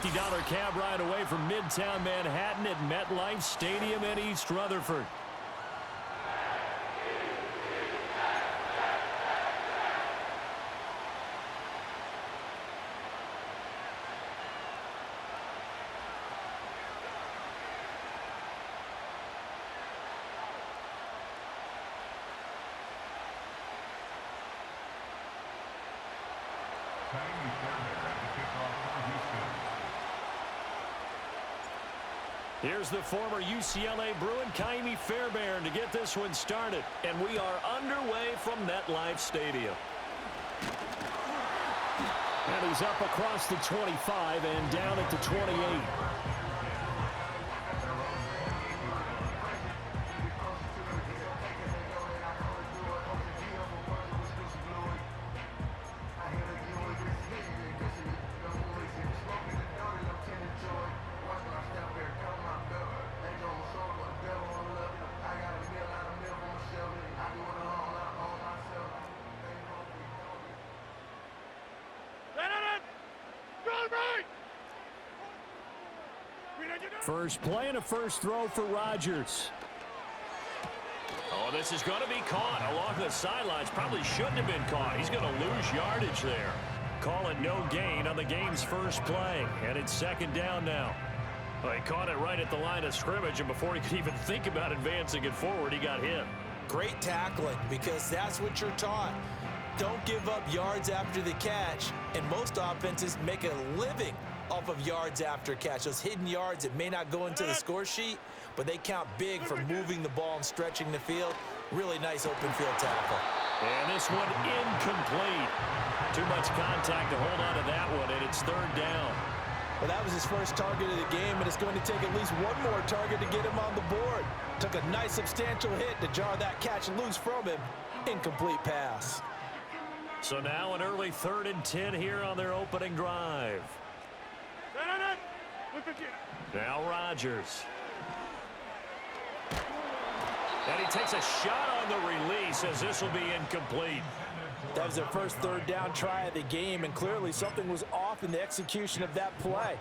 $50 cab ride away from Midtown Manhattan at MetLife Stadium in East Rutherford. Here's the former UCLA Bruin, Kaimi Fairbairn, to get this one started. And we are underway from MetLife Stadium. And he's up across the 25 and down at the 28. First play and a first throw for Rodgers. Oh, this is going to be caught along the sidelines. Probably shouldn't have been caught. He's going to lose yardage there. Call it no gain on the game's first play. And it's second down now. Well, he caught it right at the line of scrimmage, and before he could even think about advancing it forward, he got hit. Great tackling, because that's what you're taught. Don't give up yards after the catch. And most offenses make a living off of yards after catch. Those hidden yards that may not go into the score sheet, but they count big for moving the ball and stretching the field. Really nice open field tackle. And this one incomplete. Too much contact to hold on to that one, and it's third down. Well, that was his first target of the game, and it's going to take at least one more target to get him on the board. Took a nice substantial hit to jar that catch loose from him. Incomplete pass. So now an early 3rd and 10 here on their opening drive. Now Rodgers. And he takes a shot on the release as this will be incomplete. That was their first third down try of the game, and clearly something was off in the execution of that play.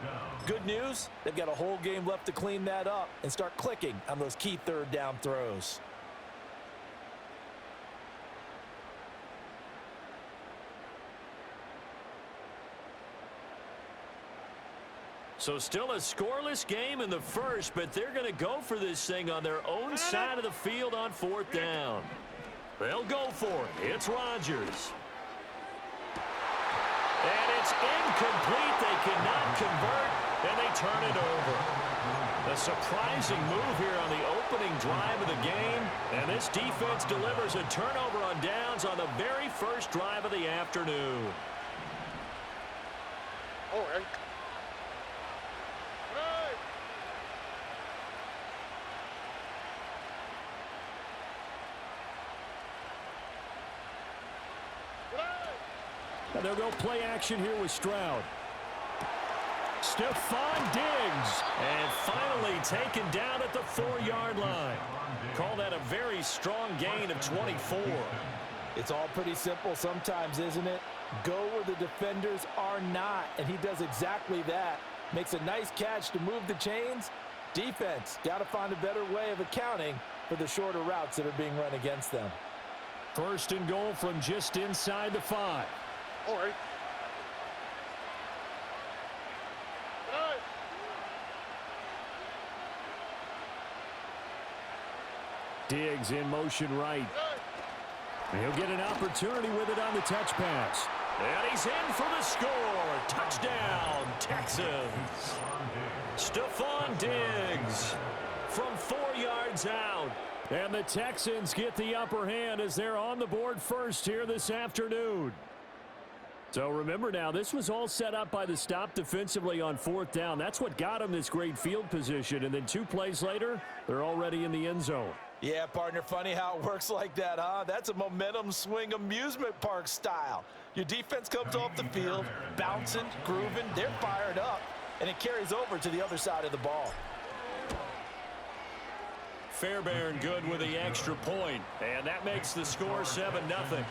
Good news, they've got a whole game left to clean that up and start clicking on those key third down throws. So still a scoreless game in the first, but they're going to go for this thing on their own side of the field on 4th down. They'll go for it. It's Rodgers. And it's incomplete. They cannot convert, and they turn it over. A surprising move here on the opening drive of the game, and this defense delivers a turnover on downs on the very first drive of the afternoon. All right. And they'll go play action here with Stroud. Stephon Diggs. And finally taken down at the 4-yard line. Call that a very strong gain of 24. It's all pretty simple sometimes, isn't it? Go where the defenders are not, and he does exactly that. Makes a nice catch to move the chains. Defense got to find a better way of accounting for the shorter routes that are being run against them. First and goal from just inside the 5. All right. Diggs in motion right. And he'll get an opportunity with it on the touch pass. And he's in for the score. Touchdown, Texans. Stephon Diggs from 4 yards out. And the Texans get the upper hand as they're on the board first here this afternoon. So remember now, this was all set up by the stop defensively on 4th down. That's what got them this great field position. And then 2 plays later, they're already in the end zone. Yeah, partner, funny how it works like that, huh? That's a momentum swing amusement park style. Your defense comes off the field, bouncing, grooving, they're fired up, and it carries over to the other side of the ball. Fairbairn good with the extra point, and that makes the score 7-0.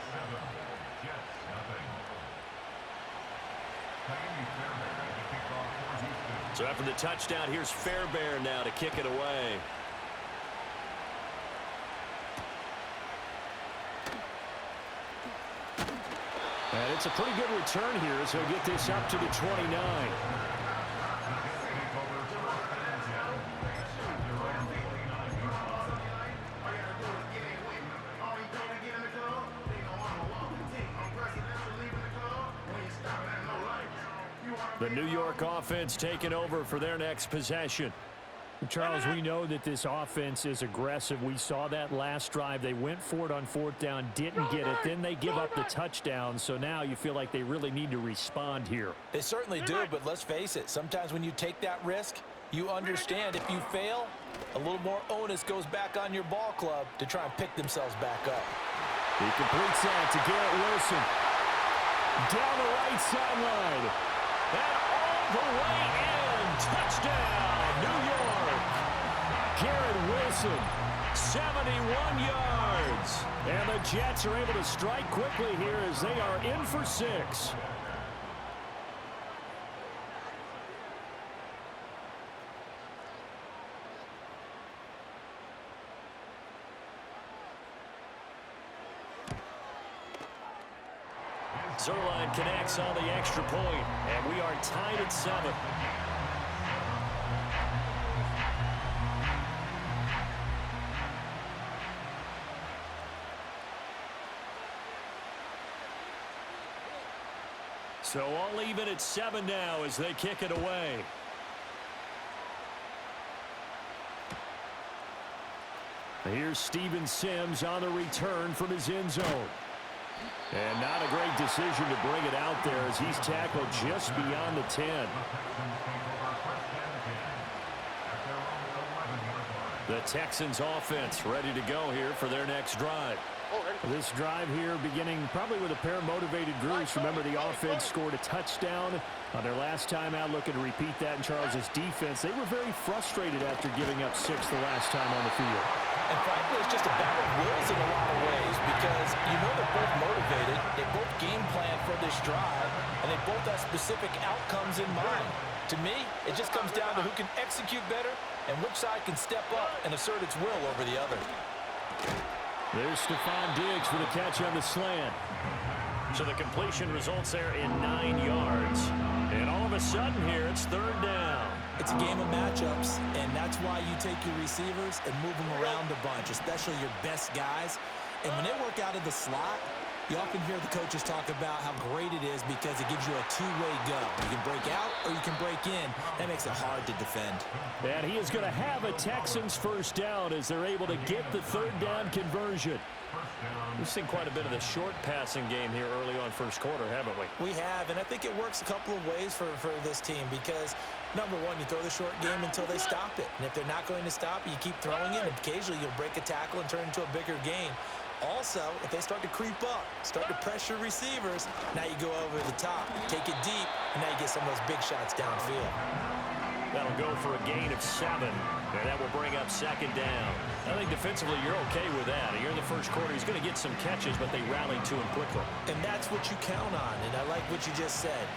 So after the touchdown, here's Fairbairn now to kick it away. And it's a pretty good return here, so he'll get this up to the 29. The New York offense taking over for their next possession. Charles, we know that this offense is aggressive. We saw that last drive. They went for it on 4th down, didn't get it. Then they give up the touchdown. So now you feel like they really need to respond here. They certainly do, but let's face it. Sometimes when you take that risk, you understand if you fail, a little more onus goes back on your ball club to try and pick themselves back up. He completes that to Garrett Wilson. Down the right sideline. And all the way in. Touchdown, New York. Garrett Wilson, 71 yards. And the Jets are able to strike quickly here as they are in for 6. Zerline connects on the extra point, and we are tied at 7. So all even at 7 now as they kick it away. Here's Steven Sims on the return from his end zone. And not a great decision to bring it out there as he's tackled just beyond the 10. The Texans offense ready to go here for their next drive. This drive here beginning probably with a pair of motivated groups. Remember, the offense scored a touchdown on their last time out, looking to repeat that in Charles's defense. They were very frustrated after giving up 6 the last time on the field. And frankly, it's just a battle of wills in a lot of ways because you know they're both motivated, they both game plan for this drive, and they both have specific outcomes in mind. To me, it just comes down to who can execute better and which side can step up and assert its will over the other. There's Stephon Diggs for the catch on the slant. So the completion results there in 9 yards. And all of a sudden here, it's 3rd down. It's a game of matchups, and that's why you take your receivers and move them around a bunch, especially your best guys. And when they work out of the slot, you often hear the coaches talk about how great it is because it gives you a two-way go. You can break out or you can break in. That makes it hard to defend. And he is going to have a Texans first down as they're able to get the 3rd down conversion. We've seen quite a bit of the short passing game here early on first quarter, haven't we? We have, and I think it works a couple of ways for this team because, number one, you throw the short game until they stop it. And if they're not going to stop it, you keep throwing it, and occasionally you'll break a tackle and turn it into a bigger gain. Also, if they start to creep up, start to pressure receivers, now you go over the top, take it deep, and now you get some of those big shots downfield. That'll go for a gain of 7, and that will bring up 2nd down. I think defensively you're okay with that. Here in the first quarter, he's going to get some catches, but they rallied to him quickly. And that's what you count on, and I like what you just said.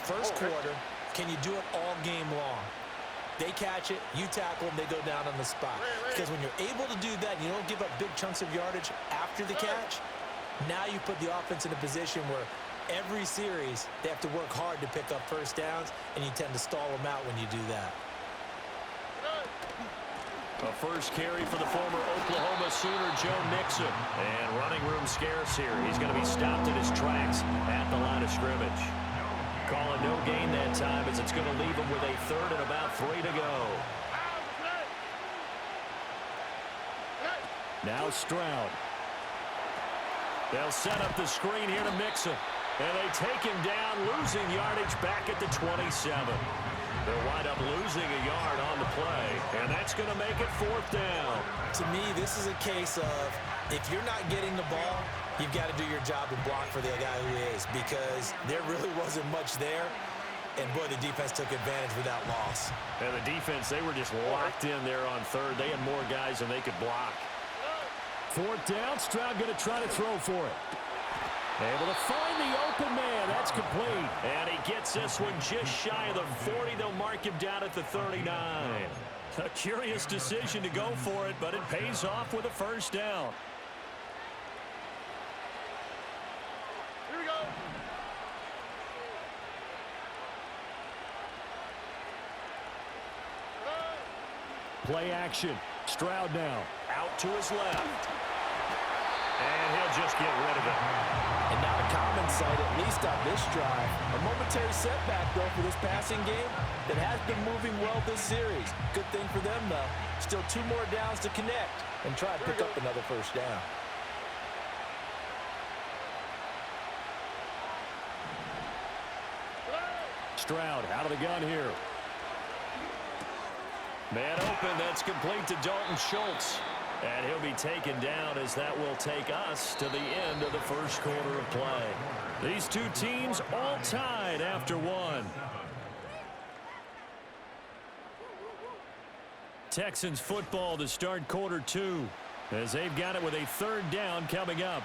First quarter, can you do it all game long? They catch it, you tackle them, they go down on the spot. Because when you're able to do that, you don't give up big chunks of yardage after the catch, now you put the offense in a position where every series they have to work hard to pick up first downs, and you tend to stall them out when you do that. A first carry for the former Oklahoma Sooner, Joe Mixon. And running room scarce here. He's going to be stopped in his tracks at the line of scrimmage. Calling no gain that time as it's going to leave him with a 3rd and about 3 to go. Now Stroud. They'll set up the screen here to Mixon. And they take him down, losing yardage back at the 27. They'll wind up losing a yard on the play, and that's going to make it 4th down. To me, this is a case of if you're not getting the ball, you've got to do your job and block for the guy who is because there really wasn't much there. And, boy, the defense took advantage with that loss. And the defense, they were just locked in there on 3rd. They had more guys than they could block. 4th down, Stroud going to try to throw for it. Able to find the open man. That's complete. And he gets this one just shy of the 40. They'll mark him down at the 39. A curious decision to go for it, but it pays off with a first down. Here we go. Play action. Stroud now. Out to his left. And he'll just get rid of it. And not a common sight, at least on this drive. A momentary setback, though, for this passing game that has been moving well this series. Good thing for them, though. Still 2 more downs to connect and try to pick up another first down. Stroud out of the gun here. Man open, that's complete to Dalton Schultz. And he'll be taken down as that will take us to the end of the first quarter of play. These two teams all tied after one. Texans football to start quarter 2 as they've got it with a 3rd down coming up.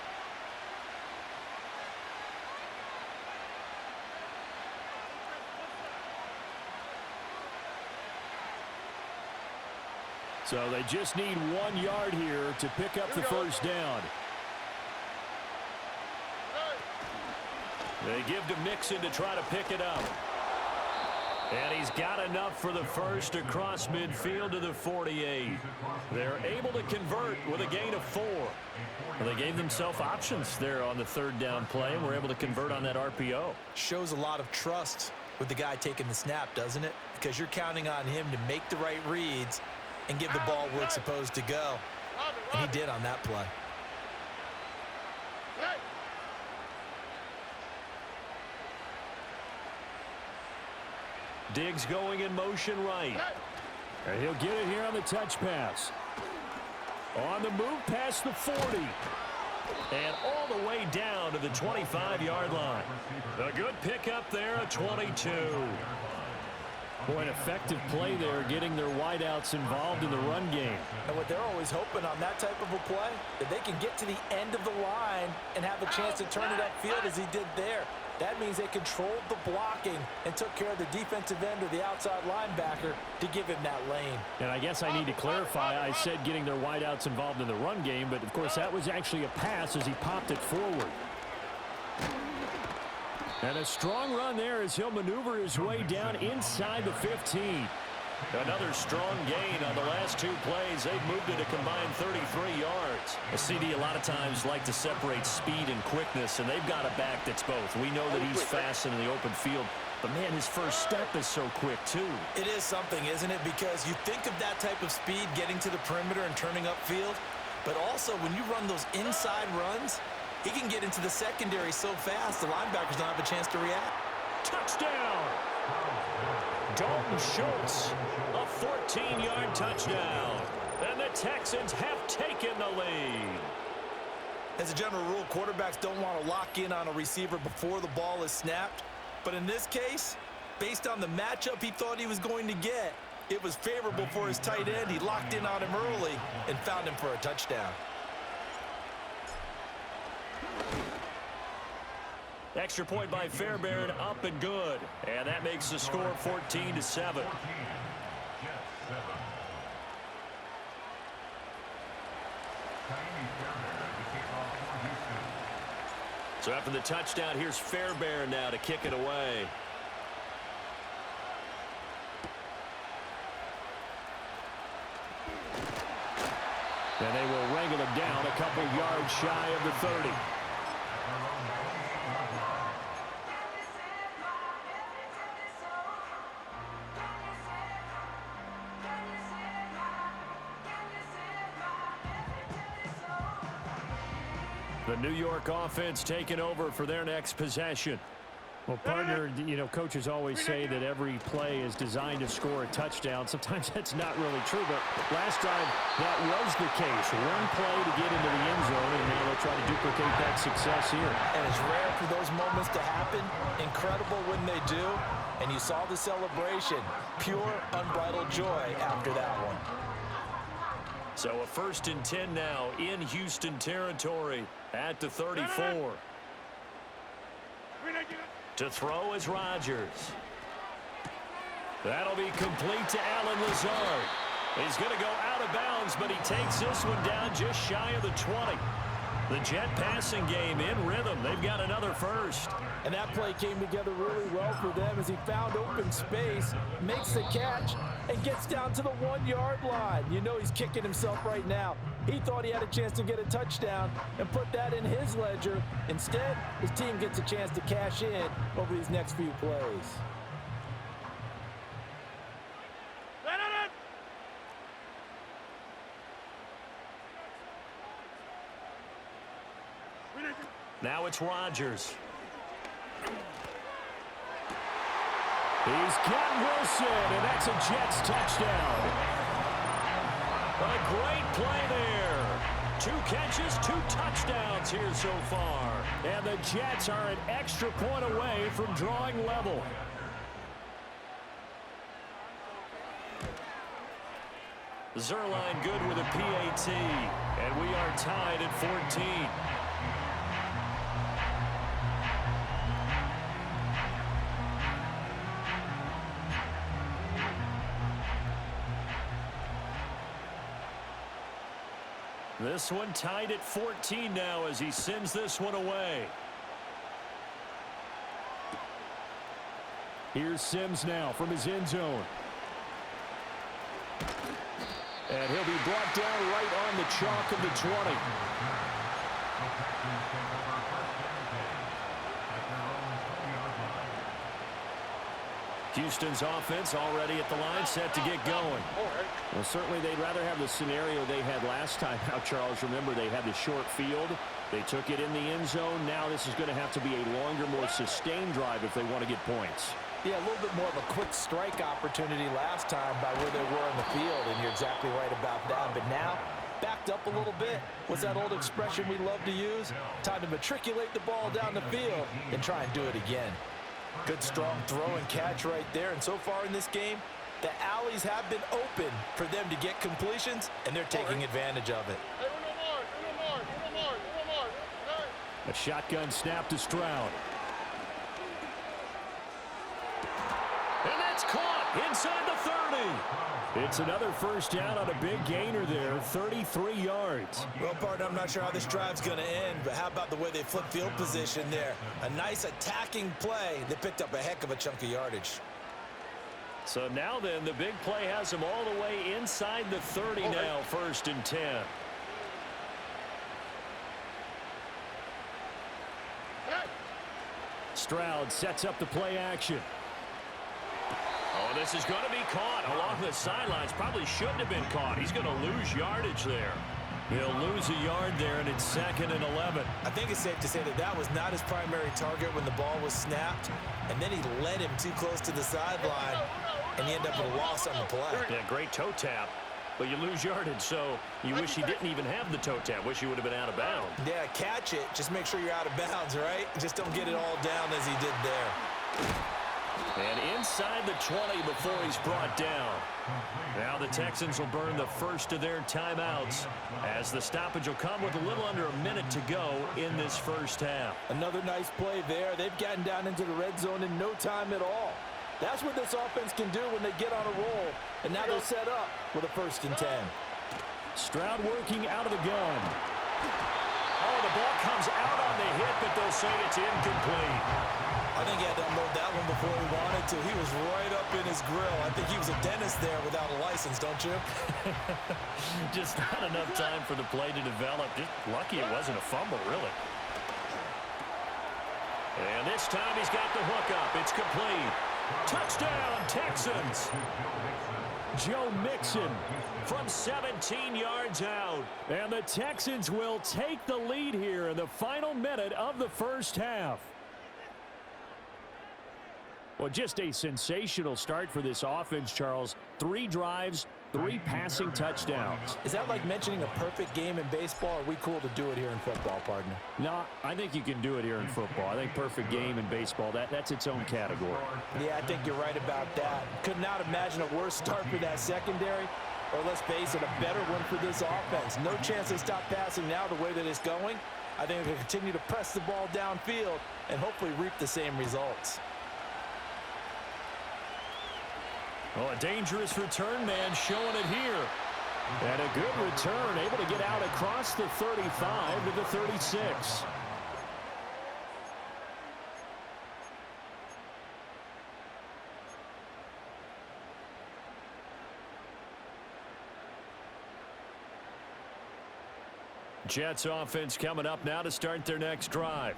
So they just need 1 yard here to pick up the first down. They give to Mixon to try to pick it up. And he's got enough for the first across midfield to the 48. They're able to convert with a gain of 4. Well, they gave themselves options there on the 3rd down play, and were able to convert on that RPO. Shows a lot of trust with the guy taking the snap, doesn't it? Because you're counting on him to make the right reads and give the ball where it's supposed to go. And he did on that play. Diggs going in motion right. And he'll get it here on the touch pass. On the move past the 40. And all the way down to the 25-yard line. A good pickup there at 22. Boy, an effective play there, getting their wideouts involved in the run game. And what they're always hoping on that type of a play, that they can get to the end of the line and have a chance to turn it upfield as he did there. That means they controlled the blocking and took care of the defensive end or the outside linebacker to give him that lane. And I guess I need to clarify, I said getting their wideouts involved in the run game, but of course that was actually a pass as he popped it forward. And a strong run there as he'll maneuver his way down inside the 15. Another strong gain on the last 2 plays. They've moved it a combined 33 yards. A CD a lot of times like to separate speed and quickness, and they've got a back that's both. We know that he's fast in the open field, but man, his first step is so quick too. It is something, isn't it? Because you think of that type of speed getting to the perimeter and turning upfield, but also when you run those inside runs, he can get into the secondary so fast the linebackers don't have a chance to react. Touchdown! Dalton Schultz, a 14-yard touchdown. And the Texans have taken the lead. As a general rule, quarterbacks don't want to lock in on a receiver before the ball is snapped. But in this case, based on the matchup he thought he was going to get, it was favorable for his tight end. He locked in on him early and found him for a touchdown. Extra point by Fairbairn, up and good. And that makes the score 14-7. So after the touchdown, here's Fairbairn now to kick it away. And they will wrangle it down a couple yards shy of the 30. The New York offense taking over for their next possession. Well, partner, you know, coaches always say that every play is designed to score a touchdown. Sometimes that's not really true, but last drive, that was the case. One play to get into the end zone, and now they'll try to duplicate that success here. And it's rare for those moments to happen. Incredible when they do. And you saw the celebration. Pure, unbridled joy after that one. So a 1st and 10 now in Houston territory at the 34. To throw is Rodgers. That'll be complete to Allen Lazard. He's going to go out of bounds, but he takes this one down just shy of the 20. The Jet passing game in rhythm. They've got another first. And that play came together really well for them as he found open space, makes the catch, and gets down to the 1-yard line. You know he's kicking himself right now. He thought he had a chance to get a touchdown and put that in his ledger. Instead, his team gets a chance to cash in over these next few plays. Now it's Rodgers. He's got Wilson, and that's a Jets touchdown. A great play there. 2 catches, 2 touchdowns here so far. And the Jets are an extra point away from drawing level. Zerline good with a PAT. And we are tied at 14. This one tied at 14 now as he sends this one away. Here's Sims now from his end zone. And he'll be brought down right on the chalk of the 20. Houston's offense already at the line, set to get going. Well, certainly they'd rather have the scenario they had last time out, Charles. Remember, they had the short field. They took it in the end zone. Now this is going to have to be a longer, more sustained drive if they want to get points. Yeah, a little bit more of a quick strike opportunity last time by where they were in the field, and you're exactly right about that. But now, backed up a little bit. What's that old expression we love to use? Time to matriculate the ball down the field and try and do it again. Good, strong throw and catch right there. And so far in this game, the alleys have been open for them to get completions, and they're taking advantage of it. A shotgun snap to Stroud. And that's caught inside the 30. It's another first down on a big gainer there, 33 yards. Well, partner, I'm not sure how this drive's going to end, but how about the way they flip field position there? A nice attacking play. They picked up a heck of a chunk of yardage. So now then, the big play has them all the way inside the 30 now, 1st and 10. Stroud sets up the play action. Oh, this is going to be caught along the sidelines. Probably shouldn't have been caught. He's going to lose yardage there. He'll lose a yard there, and it's 2nd and 11. I think it's safe to say that that was not his primary target when the ball was snapped, and then he led him too close to the sideline, and he ended up with a loss on the play. Yeah, great toe tap, but you lose yardage, so you wish he didn't even have the toe tap. Wish he would have been out of bounds. Yeah, catch it. Just make sure you're out of bounds, right? Just don't get it all down as he did there. And inside the 20 before he's brought down. Now the Texans will burn the first of their timeouts as the stoppage will come with a little under a minute to go in this first half. Another nice play there. They've gotten down into the red zone in no time at all. That's what this offense can do when they get on a roll. And now they're set up with a 1st and 10. Stroud working out of the gun. Oh, the ball comes out on the hit, but they'll say it's incomplete. I think he had to unload that one before he wanted to. He was right up in his grill. I think he was a dentist there without a license, don't you? Just not enough time for the play to develop. Just lucky it wasn't a fumble, really. And this time he's got the hook up. It's complete. Touchdown, Texans. Joe Mixon From 17 yards out. And the Texans will take the lead here in the final minute of the first half. Well, just a sensational start for this offense, Charles. 3 drives, 3 passing touchdowns. Is that like mentioning a perfect game in baseball? Or are we cool to do it here in football, partner? No, I think you can do it here in football. I think perfect game in baseball, that's its own category. Yeah, I think you're right about that. Could not imagine a worse start for that secondary, or let's face it, a better one for this offense. No chance they stop passing now the way that it's going. I think they'll continue to press the ball downfield and hopefully reap the same results. Well, a dangerous return man showing it here. And a good return, able to get out across the 35 to the 36. Jets offense coming up now to start their next drive.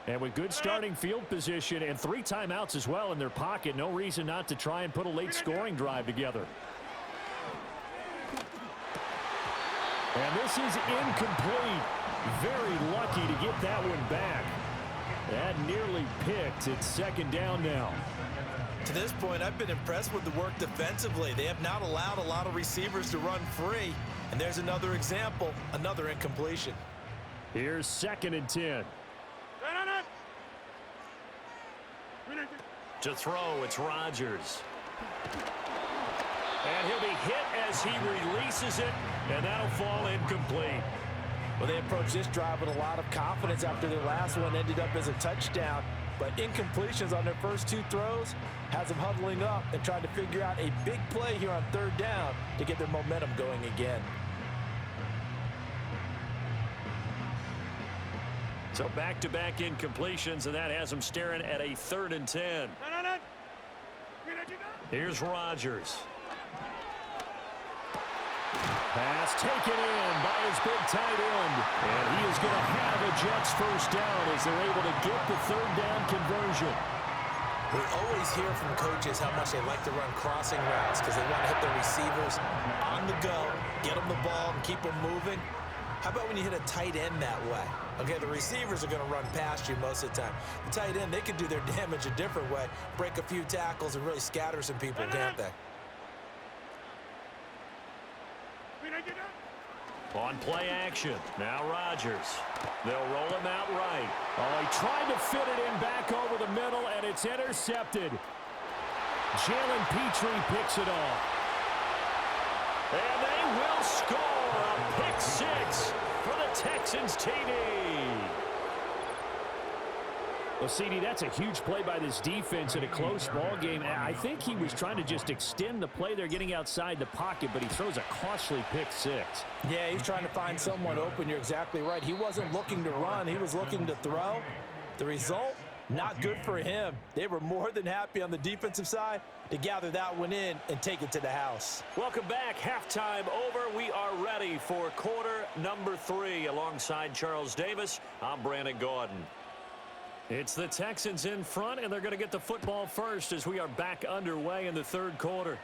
And with good starting field position and 3 timeouts as well in their pocket, no reason not to try and put a late scoring drive together. And this is incomplete. Very lucky to get that one back. That nearly picked. It's second down now. To this point, I've been impressed with the work defensively. They have not allowed a lot of receivers to run free. And there's another example, another incompletion. Here's 2nd and 10. To throw, it's Rodgers. And he'll be hit as he releases it, and that'll fall incomplete. Well, they approached this drive with a lot of confidence after their last one ended up as a touchdown. But incompletions on their first 2 throws has them huddling up and trying to figure out a big play here on 3rd down to get their momentum going again. So back-to-back incompletions, and that has them staring at a 3rd and 10. Here's Rodgers. Pass taken in by his big tight end. And he is going to have a Jets first down as they're able to get the 3rd down conversion. We always hear from coaches how much they like to run crossing routes because they want to hit their receivers on the go, get them the ball, and keep them moving. How about when you hit a tight end that way? Okay, the receivers are going to run past you most of the time. The tight end, they can do their damage a different way, break a few tackles, and really scatter some people, can't they? On play action, now Rodgers. They'll roll him out right. Oh, he tried to fit it in back over the middle, and it's intercepted. Jalen Petrie picks it off. And they will score a pick 6 for the Texans TD. Well, CD, that's a huge play by this defense in a close ball game. I think he was trying to just extend the play there, getting outside the pocket, but he throws a costly pick 6. Yeah, he's trying to find someone open. You're exactly right. He wasn't looking to run. He was looking to throw. The result, not good for him. They were more than happy on the defensive side to gather that one in and take it to the house. Welcome back. Halftime over. We are ready for quarter number 3. Alongside Charles Davis, I'm Brandon Gordon. It's the Texans in front, and they're going to get the football first as we are back underway in the 3rd quarter.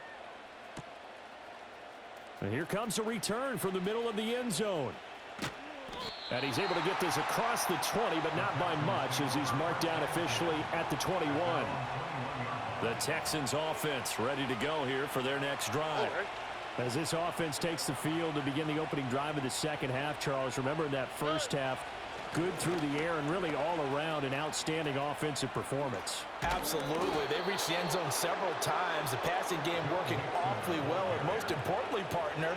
And here comes a return from the middle of the end zone. And he's able to get this across the 20, but not by much, as he's marked down officially at the 21. The Texans offense ready to go here for their next drive. As this offense takes the field to begin the opening drive of the second half, Charles, remember in that first half, good through the air and really all around an outstanding offensive performance. Absolutely. They reached the end zone several times. The passing game working awfully well, and most importantly, partner.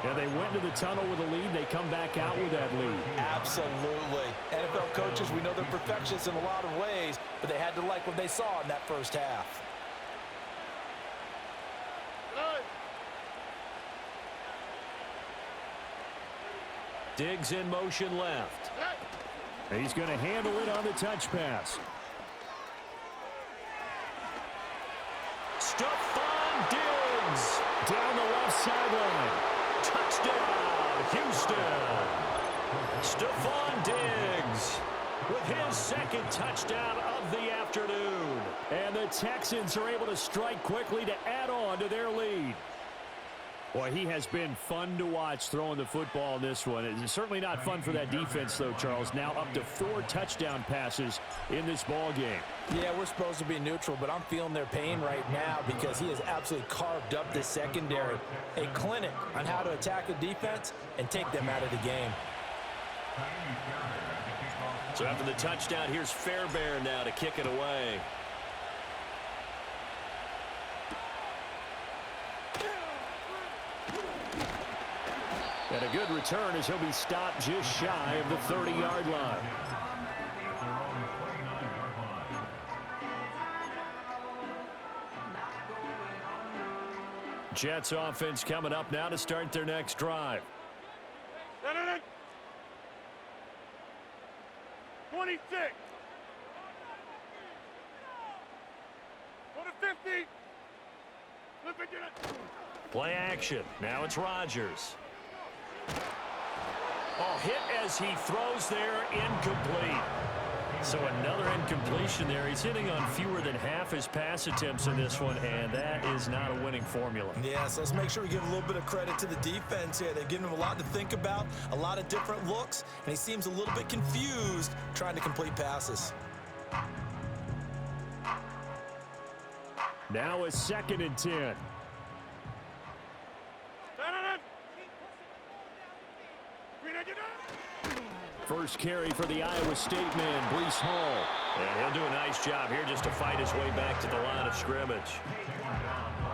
Yeah, they went into the tunnel with a lead. They come back out with that lead. Absolutely. NFL coaches, we know they're perfectionists in a lot of ways, but they had to like what they saw in that first half. Diggs in motion left. He's going to handle it on the touch pass. Stephon Diggs Down the left sideline. Touchdown, Houston. Stephon Diggs with his 2nd touchdown of the afternoon. And the Texans are able to strike quickly to add on to their lead. Boy, he has been fun to watch throwing the football in this one. It's certainly not fun for that defense, though, Charles. Now up to 4 touchdown passes in this ball game. Yeah, we're supposed to be neutral, but I'm feeling their pain right now because he has absolutely carved up the secondary. A clinic on how to attack a defense and take them out of the game. So after the touchdown, here's Fairbairn now to kick it away. And a good return as he'll be stopped just shy of the 30-yard line. Jets offense coming up now to start their next drive. 26. Go to 50. Flip it, get it. Play action. Now it's Rodgers. Oh, hit as he throws there, incomplete. So another incompletion there. He's hitting on fewer than half his pass attempts in this one, and that is not a winning formula. Yeah, so let's make sure we give a little bit of credit to the defense here. They've given him a lot to think about, a lot of different looks, and he seems a little bit confused trying to complete passes. Now a 2nd and 10. First carry for the Iowa State man, Breece Hall. And he'll do a nice job here just to fight his way back to the line of scrimmage.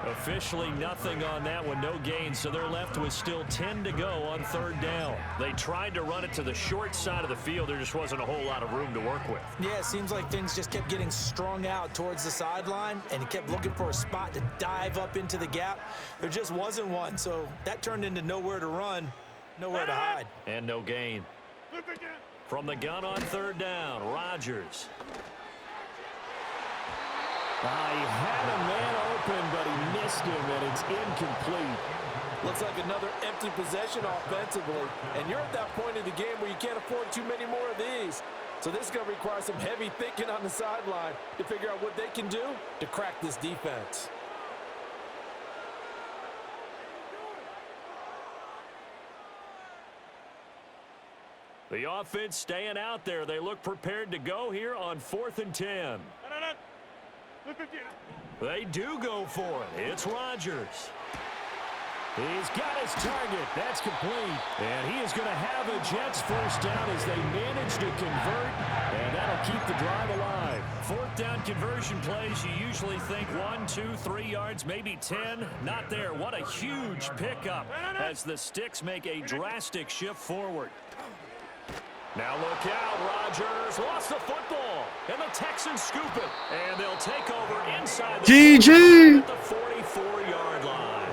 Officially nothing on that one, no gain, so they're left with still 10 to go on 3rd down. They tried to run it to the short side of the field. There just wasn't a whole lot of room to work with. Yeah, it seems like things just kept getting strung out towards the sideline, and he kept looking for a spot to dive up into the gap. There just wasn't one, so that turned into nowhere to run, nowhere to hide. And no gain. From the gun on 3rd down, Rodgers. He had a man open, but he missed him, and it's incomplete. Looks like another empty possession offensively, and you're at that point in the game where you can't afford too many more of these. So this is going to require some heavy thinking on the sideline to figure out what they can do to crack this defense. The offense staying out there. They look prepared to go here on 4th and 10. They do go for it. It's Rodgers. He's got his target. That's complete. And he is going to have a Jets first down as they manage to convert, and that'll keep the drive alive. 4th down conversion plays, you usually think 1, 2, 3 yards, maybe 10. Not there. What a huge pickup as the Sticks make a drastic shift forward. Now look out, Rodgers lost the football, and the Texans scoop it, and they'll take over inside the GG at the 44-yard line.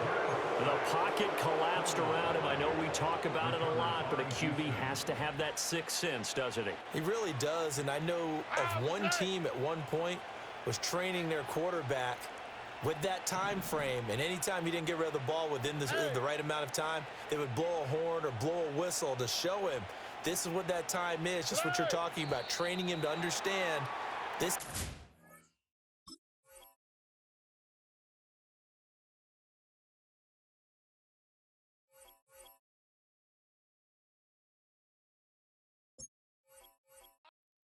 The pocket collapsed around him. I know we talk about it a lot, but a QB has to have that sixth sense, doesn't he? He really does, and I know of one team at one point was training their quarterback with that time frame, and anytime he didn't get rid of the ball within the right amount of time, they would blow a horn or blow a whistle to show him this is what that time is, just what you're talking about, training him to understand this.